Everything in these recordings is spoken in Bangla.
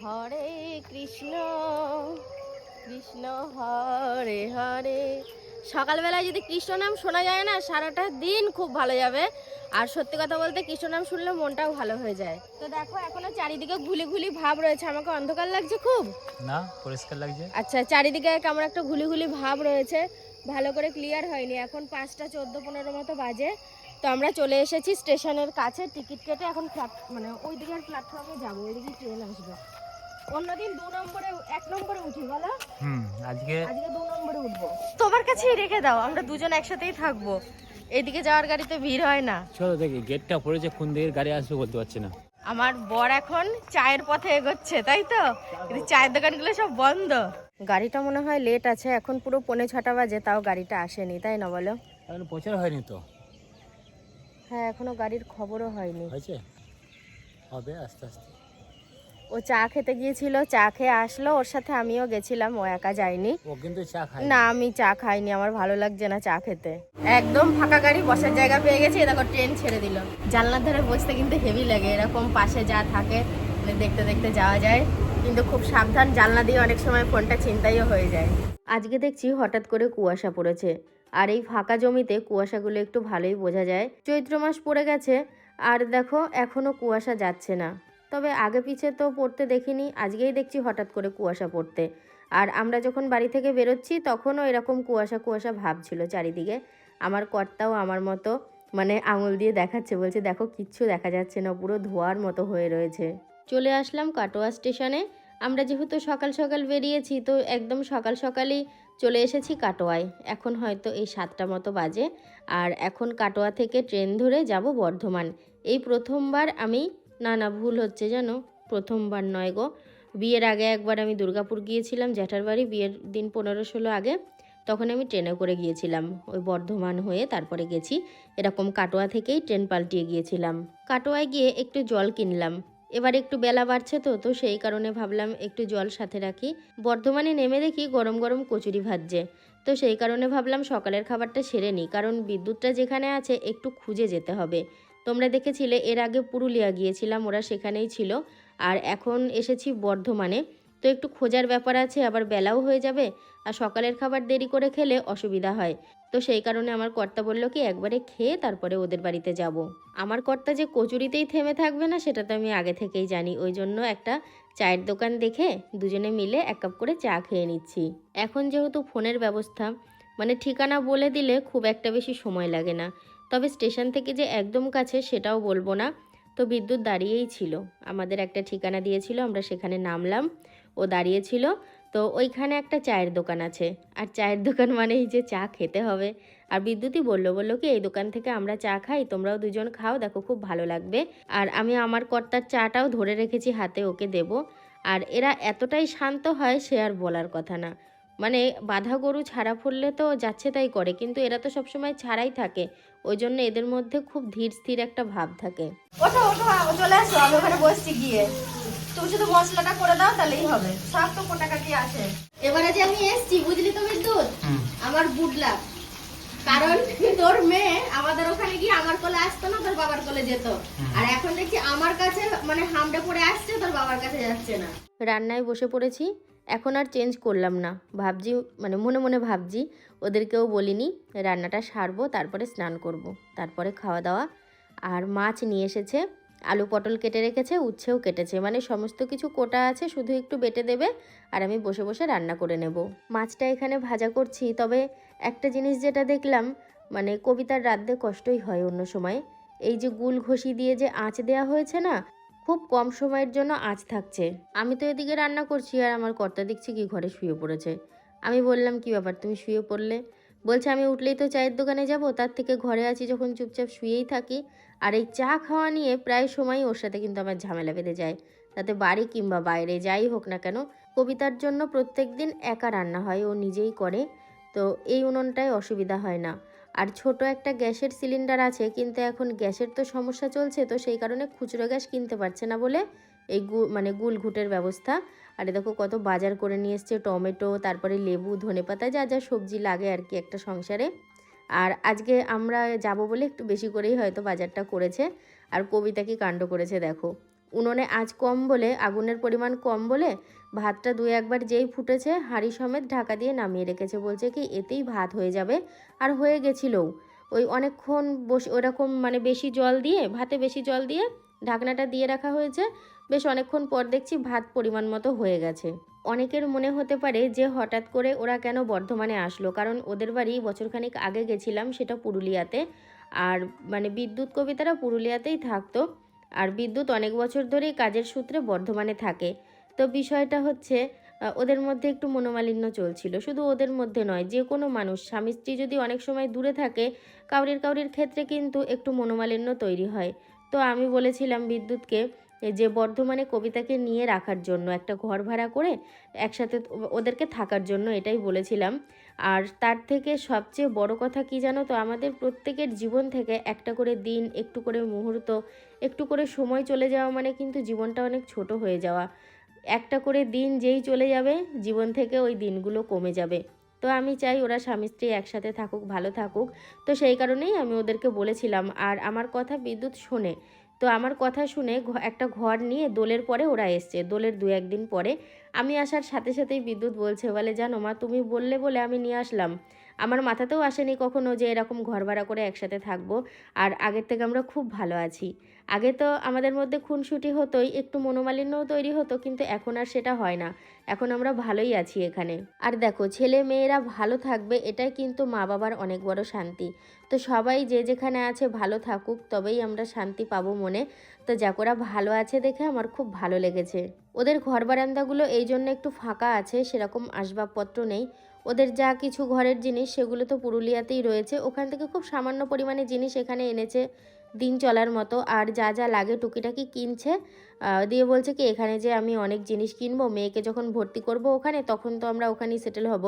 হরে কৃষ্ণ কৃষ্ণ হরে হরে। সকালবেলায় যদি কৃষ্ণ নাম শোনা যায় না, সারাটা দিন খুব ভালো যাবে। আর সত্যি কথা বলতে কৃষ্ণ নাম শুনলে মনটাও ভালো হয়ে যায়। তো দেখো এখনো চারিদিকে ঘুলি ঘুলি ভাব রয়েছে। আমাকে অন্ধকার লাগছে খুব? না, পরিষ্কার লাগছে। আচ্ছা, চারিদিকে কেমন একটা ঘুলি ঘুলি ভাব রয়েছে, ভালো করে ক্লিয়ার হয়নি। এখন 5টা 14-15 মতো বাজে। তো আমরা চলে এসেছি স্টেশনের কাছে, টিকিট কেটে এখন মানে ওই দিকের প্ল্যাটফর্মে যাবো, ওইদিকে ট্রেন আসবে। অন্যদিন 2 নম্বরে 1 নম্বরে উঠি বলো, আজকে 2 নম্বরে উঠবো। তোমার কাছেই রেখে দাও, আমরা দুজন একসাথেই থাকবো। এদিকে যাওয়ার গাড়িতে ভিড় হয় না। চলো দেখি, গেটটা পড়েছে, কোন দিকে গাড়ি আসবে বলতে পারছি না। আমার বর এখন চায়ের পথে এগোচ্ছে, তাই তো? কিন্তু চায়ের দোকানগুলো সব বন্ধ। গাড়িটা মনে হয় লেট আছে, এখন পুরো 5:45 বাজে, তাও গাড়িটা আসেনি, তাই না বলো? এখন প্রচার হয়নি তো। হ্যাঁ, এখনো গাড়ির খবরও হয়নি। হয়েছে, হবে আস্তে আস্তে। ও চা খেতে গিয়েছিল, চা খেয়ে আসলো, ওর সাথে আমিও গেছিলাম, ও একা যায়নি। ও কিন্তু চা খায় না, আমি চা খাইনি, আমার ভালো লাগছে না চা খেতে। একদম ফাঁকা গাড়ি, বসার জায়গা পেয়ে গেছি। দেখো ট্রেন ছেড়ে দিল। জানলার ধারে বসতে কিন্তু হেভি লাগে, এরকম পাশে যা থাকে দেখতে দেখতে যাওয়া যায়, কিন্তু খুব সাবধান। জানলা দিয়ে অনেক সময় ফোনটা ছিনতাইও হয়ে যায়। আজকে দেখছি হঠাৎ করে কুয়াশা পড়েছে, আর এই ফাঁকা জমিতে কুয়াশাগুলো একটু ভালোই বোঝা যায়। চৈত্র মাস পড়ে গেছে, আর দেখো এখনো কুয়াশা যাচ্ছে না। তবে আগে পিছে তো পড়তে দেখিনি, আজকেই দেখছি হঠাৎ করে কুয়াশা পড়তে। আর আমরা যখন বাড়ি থেকে বেরোচ্ছি তখনও এরকম কুয়াশা কুয়াশা ভাব ছিল চারিদিকে। আমার কর্তাও আমার মতো মানে আঙুল দিয়ে দেখাচ্ছে, বলছে দেখো কিচ্ছু দেখা যাচ্ছে না, পুরো ধোঁয়ার মতো হয়ে রয়েছে। চলে আসলাম কাটোয়া স্টেশনে। আমরা যেহেতু সকাল সকাল বেরিয়েছি, তো একদম সকাল সকালই চলে এসেছি কাটোয়ায়। এখন হয়তো এই 7টা মতো বাজে। আর এখন কাটোয়া থেকে ট্রেন ধরে যাব বর্ধমান। এই প্রথমবার আমি, না ভুল হচ্ছে জানো, প্রথমবার নয় গো, বিয়ের আগে একবার আমি দুর্গাপুর গিয়েছিলাম জ্যাঠার বাড়ি, বিয়ের দিন 15-16 আগে। তখন আমি ট্রেনে করে গিয়েছিলাম, ওই বর্ধমান হয়ে তারপরে গেছি। এরকম কাটোয়া থেকেই ট্রেন পাল্টিয়ে গিয়েছিলাম। কাটোয়ায় গিয়ে একটু জল কিনলাম। এবার একটু বেলা বাড়ছে তো সেই কারণে ভাবলাম একটু জল সাথে রাখি। বর্ধমানে নেমে দেখি গরম গরম কচুরি ভাজছে। তো সেই কারণে ভাবলাম সকালের খাবারটা সেরে নিই, কারণ বিদ্যুৎটা যেখানে আছে একটু খুঁজে যেতে হবে। তোমরা দেখেছিলে এর আগে পুরুলিয়া গিয়েছিলাম, ওরা সেখানেই ছিল। আর এখন এসেছি বর্ধমানে, তো একটু খোঁজার ব্যাপার আছে, আবার বেলাও হয়ে যাবে। আর সকালের খাবার দেরি করে খেলে অসুবিধা হয়। তো সেই কারণে আমার কর্তা বলল কি একবারে খেয়ে তারপরে ওদের বাড়িতে যাব। আমার কর্তা যে কচুরিতেই থেমে থাকবে না সেটা তো আমি আগে থেকেই জানি, ওই জন্য একটা চায়ের দোকান দেখে দুজনে মিলে 1 কাপ করে চা খেয়ে নিচ্ছি। এখন যেহেতু ফোনের ব্যবস্থা, মানে ঠিকানা বলে দিলে খুব একটা বেশি সময় লাগে না। তবে স্টেশন থেকে যে একদম কাছে সেটাও বলবো না। তো বিদ্যুৎ দাঁড়িয়েই ছিল, আমাদের একটা ঠিকানা দিয়েছিল, আমরা সেখানে নামলাম, ও দাঁড়িয়েছিল। তো ওইখানে একটা চায়ের দোকান আছে, আর চায়ের দোকান মানেই যে চা খেতে হবে। আর বিদ্যুৎই বললো কি এই দোকান থেকে আমরা চা খাই, তোমরাও দুজন খাও, দেখো খুব ভালো লাগবে। আর আমি আমার কর্তার চাটাও ধরে রেখেছি হাতে, ওকে দেব। আর এরা এতটাই শান্ত হয় সে আর বলার কথা না। মানে বাঁধা গরু ছাড়া ফুললে তো যাচ্ছে তাই করে, কিন্তু এরা তো সবসময় ছাড়াই থাকে, ওই জন্য এদের মধ্যে খুব ধীর স্থির একটা ভাব থাকে। ওঠো ওঠো, চলে আসো, আমি ওখানে বসছি গিয়ে। তুমি শুধু মশলাটা করে দাও তাহলেই হবে, সব তো কোটাকাটি আছে। এবারে যে আমি এসছি বুঝলি তো বিদ্যুৎ, আমার বুডলা, কারণ তোর মেয়ে আমাদের ওখানে গিয়ে আমার কোলে আসতো না, তোর বাবার কোলে যেত। আর এখন দেখছি আমার কাছে মানে হামড়ে পড়ে আসছে, তোর বাবার কাছে যাচ্ছে না। রান্নায় বসে পড়েছি, এখন আর চেঞ্জ করলাম না, ভাবছি মানে মনে মনে ভাবছি ওদেরকেও বলিনি, রান্নাটা সারবো তারপরে স্নান করব, তারপরে খাওয়া দাওয়া। আর মাছ নিয়ে এসেছে, আলু পটল কেটে রেখেছে, উচ্ছেও কেটেছে, মানে সমস্ত কিছু কোটা আছে, শুধু একটু বেটে দেবে আর আমি বসে বসে রান্না করে নেব। মাছটা এখানে ভাজা করছি। তবে একটা জিনিস যেটা দেখলাম, মানে কবিতার রাঁধতে কষ্টই হয় অন্য সময়, এই যে গুল ঘষি দিয়ে যে আঁচ দেওয়া হয়েছে না, খুব কম সময়ের জন্য আঁচ থাকছে। আমি তো এদিকে রান্না করছি আর আমার কর্তা দেখছি কি ঘরে শুয়ে পড়েছে। আমি বললাম কি ব্যাপার তুমি শুয়ে পড়লে? বলছে আমি উঠলেই তো চায়ের দোকানে যাব, তার থেকে ঘরে আছি যখন চুপচাপ শুয়েই থাকি। আর এই চা খাওয়া নিয়ে প্রায় সময় ওর সাথে কিন্তু আমার ঝামেলা বেঁধে যায়, তাতে বাড়ি কিংবা বাইরে যাই হোক না কেন। কবিতার জন্য প্রত্যেক দিন একা রান্না হয়, ও নিজেই করে, তো এই উনুনটায় অসুবিধা হয় না। আর ছোট একটা গ্যাসের সিলিন্ডার আছে, কিন্তু এখন গ্যাসের তো সমস্যা চলছে, তো সেই কারণে খুচরো গ্যাস কিনতে পারছে না বলে এই মানে গুলঘুটের ব্যবস্থা। আর দেখো কত বাজার করে নিয়ে এসছে, টমেটো, তারপরে লেবু, ধনেপাতা, যা যা সবজি লাগে আর কি একটা সংসারে। আর আজকে আমরা যাব বলে একটু বেশি করেই হয়তো বাজারটা করেছে। আর কবিতা কি কাণ্ড করেছে দেখো, উনুনে আঁচ কম বলে, আগুনের পরিমাণ কম বলে ভাতটা 2-1 বার যেই ফুটেছে হাঁড়ি সমেত ঢাকা দিয়ে নামিয়ে রেখেছে। বলছে কি এতেই ভাত হয়ে যাবে। আর হয়ে গেছিলও। ওই অনেকক্ষণ বসে ওরকম মানে বেশি জল দিয়ে, ভাতে বেশি জল দিয়ে ঢাকনাটা দিয়ে রাখা হয়েছে। বেশ অনেকক্ষণ পর দেখছি ভাত পরিমাণ মতো হয়ে গেছে। অনেকের মনে হতে পারে যে হঠাৎ করে ওরা কেন বর্ধমানে আসলো, কারণ ওদের বাড়ি বছরখানেক আগে গেছিলাম, সেটা পুরুলিয়াতে। আর মানে বিদ্যুৎ কবিতারা পুরুলিয়াতেই থাকতো। আর বিদ্যুৎ অনেক বছর ধরেই কাজের সূত্রে বর্ধমানে থাকে। তো বিষয়টা হচ্ছে ওদের মধ্যে একটু মনোমালিন্য চলছিল। শুধু ওদের মধ্যে নয়, যে কোনো মানুষ স্বামী স্ত্রী যদি অনেক সময় দূরে থাকে, কাউরির ক্ষেত্রে কিন্তু একটু মনোমালিন্য তৈরি হয়। তো আমি বলেছিলাম বিদ্যুৎকে যে বর্ধমানে কবিতাকে নিয়ে রাখার জন্য একটা ঘর ভাড়া করে একসাথে ওদেরকে থাকার জন্য, এটাই বলেছিলাম। আর তার থেকে সবচেয়ে বড় কথা কি জানো তো, আমাদের প্রত্যেকের জীবন থেকে একটা করে দিন, একটু করে মুহূর্ত, একটু করে সময় চলে যাওয়া মানে কিন্তু জীবনটা অনেক ছোট হয়ে যাওয়া। একটা করে দিন যেই চলে যাবে জীবন থেকে ওই দিনগুলো কমে যাবে। তো আমি চাই ওরা স্বামী স্ত্রী একসাথে থাকুক, ভালো থাকুক। তো সেই কারণেই আমি ওদেরকে বলেছিলাম। আর আমার কথা বিদ্যুৎ শোনে। তো আমার কথা শুনে একটা ঘর নিয়ে দোলের পরে ওরা এসছে, দোলের 2-1 দিন পরে। আমি আসার সাথে সাথেই বিদ্যুৎ বলছে, বলে জানো মা তুমি বললে বলে আমি নিয়ে আসলাম। আমার মাথাতেও আসেনি কখনো যে এরকম ঘর ভাড়া করে একসাথে থাকবো। আর আগের থেকে আমরা খুব ভালো আছি। আগে তো আমাদের মধ্যে খুনসুটি হতোই, একটু মনোমালিন্যও তৈরি হতো, কিন্তু এখন আর সেটা হয় না। এখন আমরা ভালোই আছি এখানে। আর দেখো ছেলে মেয়েরা ভালো থাকবে, এটাই কিন্তু মা বাবার অনেক বড় শান্তি। তো সবাই যে যেখানে আছে ভালো থাকুক, তবেই আমরা শান্তি পাবো মনে। তো যাকোরা ভালো আছে দেখে আমার খুব ভালো লেগেছে। ওদের ঘর বারান্দাগুলো এই জন্য একটু ফাঁকা আছে, সেরকম আসবাবপত্র নেই। ওদের যা কিছু ঘরের জিনিস সেগুলো তো পুরুলিয়াতেই রয়েছে, ওখান থেকে খুব সামান্য পরিমাণে জিনিস এখানে এনেছে দিন চলার মতো। আর যা যা লাগে টুকিটাকি কিনছে, দিয়ে বলছে কি এখানে যে আমি অনেক জিনিস কিনবো, মেয়েকে যখন ভর্তি করব ওখানে, তখন তো আমরা ওখানেই সেটেল হব,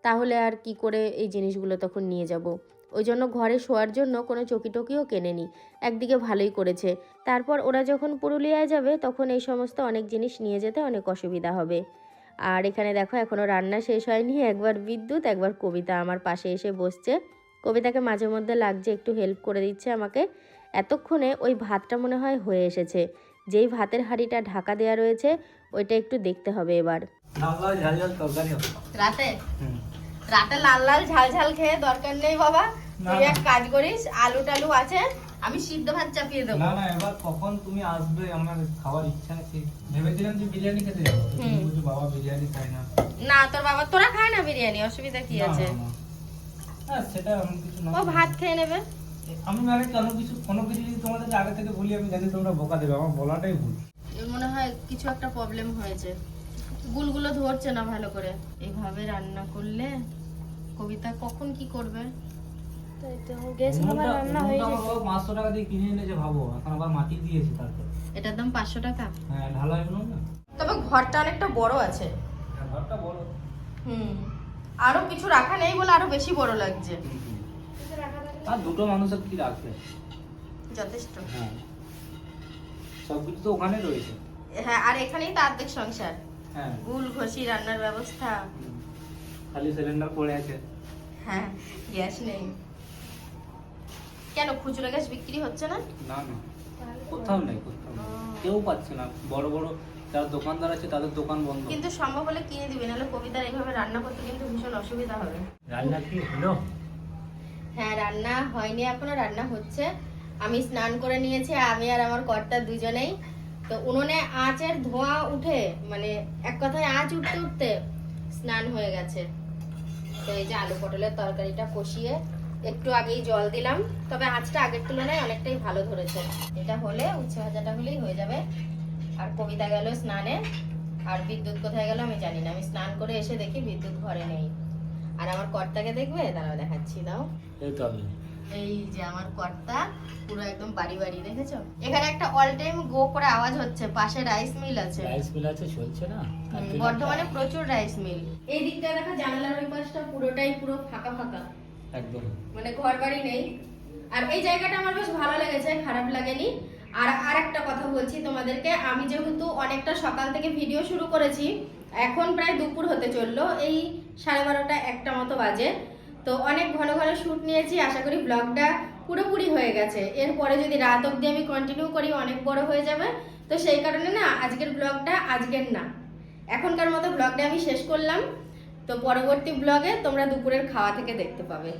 তাহলে আর কি করে এই জিনিসগুলো তখন নিয়ে যাব। ওই জন্য ঘরে শোয়ার জন্য কোনো চকি টকিও কেনেনি। একদিকে ভালোই করেছে। তারপর ওরা যখন পুরুলিয়ায় যাবে তখন এই সমস্ত অনেক জিনিস নিয়ে যেতে অনেক অসুবিধা হবে। আর এখানে দেখো এখনও রান্না শেষ হয়নি। একবার বিদ্যুৎ, একবার কবিতা আমার পাশে এসে বসছে। কবিতাকে মাঝে মধ্যে লাগছে, একটু হেল্প করে দিচ্ছে আমাকে। এতক্ষণে ওই ভাতটা মনে হয় হয়ে এসেছে। যেই ভাতের হাঁড়িটা ঢাকা দেওয়া রয়েছে ওইটা একটু দেখতে হবে এবার। রাতে রাতে লাল লাল ঝাল ঝাল খেয়ে দরকার নেই বাবা। তুই এক কাজ করিস, আলু টালু আছে, আমি সিদ্ধ ভাত চাপিয়ে দেবো। না না, এবার কখন তুমি আসবে আমার খাওয়ার ইচ্ছা আছে। ভেবেছিলাম যে বিরিয়ানি খেতে যাবো, তুমি বলছো বাবা বিরিয়ানি খায় না। না তোর বাবা, তোরা খায় না বিরিয়ানি, অসুবিধা কি আছে? হ্যাঁ সেটা এমন কিছু না, ও ভাত খেয়ে নেবে। আমি মানে কোনো কিছু যদি তোমাদেরকে আগে থেকে বলি, আমি জানি তোমরা বোকা দেবে, আমার বলাটাই ভুল। মনে হয় কিছু একটা প্রবলেম হয়েছে, গুলগুলো ধরছে না ভালো করে। এইভাবে রান্না করলে কবিতা কখন কি করবে? তাই তো গ্যাস আমার রান্না হয়ে যায়। 500 টাকা দিয়ে কিনে এনেছে ভাবো, এখন আবার মাটি দিয়েছে তারপর। এটার দাম 500 টাকা। হ্যাঁ ঢালাই হলো না। তবে ঘরটা অনেকটা বড় আছে। হ্যাঁ, ঘরটা বড়। আরো কিছু রাখা নেই বলে আরো বেশি বড় লাগছে। আর দুটো মানুষের কি রাখবে? যথেষ্ট। হ্যাঁ সবকিছু তো ওখানে রয়েছে। হ্যাঁ, আর এখানেই তো অর্ধেক সংসার। হ্যাঁ, গুল ঘষি রান্নার ব্যবস্থা। খালি সিলিন্ডার পড়ে আছে। হ্যাঁ, গ্যাস নেই। কেন খুচরো গ্যাস বিক্রি হচ্ছে না? না না, কোথাও নেই, কেউ পাচ্ছে না। বড় বড় যারা দোকানদার আছে তাদের দোকান বন্ধ। কিন্তু সম্ভব হলে কিনে দিবে, নাহলে কবিতার এইভাবে রান্না করতে কিন্তু ভীষণ অসুবিধা হবে। রান্না কি হলো? হ্যাঁ, রান্না হয়নি এখনো, রান্না হচ্ছে। আমি স্নান করে নিয়েছি, আমি আর আমার কর্তা দুজনেই। তো উনুনে আঁচের ধোঁয়া উঠে, মানে এক কথায় আঁচ উঠতে উঠতে স্নান হয়ে গেছে। তো এই যে আলু পটলের তরকারিটা কষিয়ে একটু আগেই জল দিলাম, তবে আঁচটা আগের তুলনায় অনেকটাই ভালো ধরেছে। এটা হলে উচ্ছে ভাজাটা হলেই হয়ে যাবে। আর কবিতা গেল স্নানে, আর বিদ্যুৎ কোথায় গেল আমি জানি না। আমি স্নান করে এসে দেখি বিদ্যুৎ ঘরে নেই। আর আমার কর্তাকে দেখবে, দাঁড়াও দেখাচ্ছি, দাও। এই তো আমি। এই যে আমার কর্তা, পুরো একদম বাড়ি বাড়ি, দেখেছো? এখানে একটা অল টাইম গো করে আওয়াজ হচ্ছে, পাশে রাইস মিল আছে। রাইস মিল আছে, চলছে না? বর্ধমানে প্রচুর রাইস মিল। এই দিকটা দেখা, জানালার ওই পাশটা পুরোটাই পুরো ফাঁকা ফাঁকা, একদম মানে ঘর বাড়ি নেই। আর এই জায়গাটা আমার বেশ ভালো লেগেছে, খারাপ লাগেনি। আর একটা কথা বলছি তোমাদেরকে, আমি যেহেতু অনেকটা সকাল থেকে ভিডিও শুরু করেছি, এখন প্রায় দুপুর হতে চললো, এই 12:30 1টা মতো বাজে। তো অনেক ঘন ঘন শ্যুট নিয়েছি, আশা করি ব্লগটা পুরোপুরি হয়ে গেছে। এরপরে যদি রাত অবধি আমি কন্টিনিউ করি অনেক বড় হয়ে যাবে। তো সেই কারণে না আজকের ব্লগটা আজকের না, এখনকার মতো ব্লগটা আমি শেষ করলাম। তো পরবর্তী ব্লগে তোমরা দুপুরের খাওয়া থেকে দেখতে পাবে।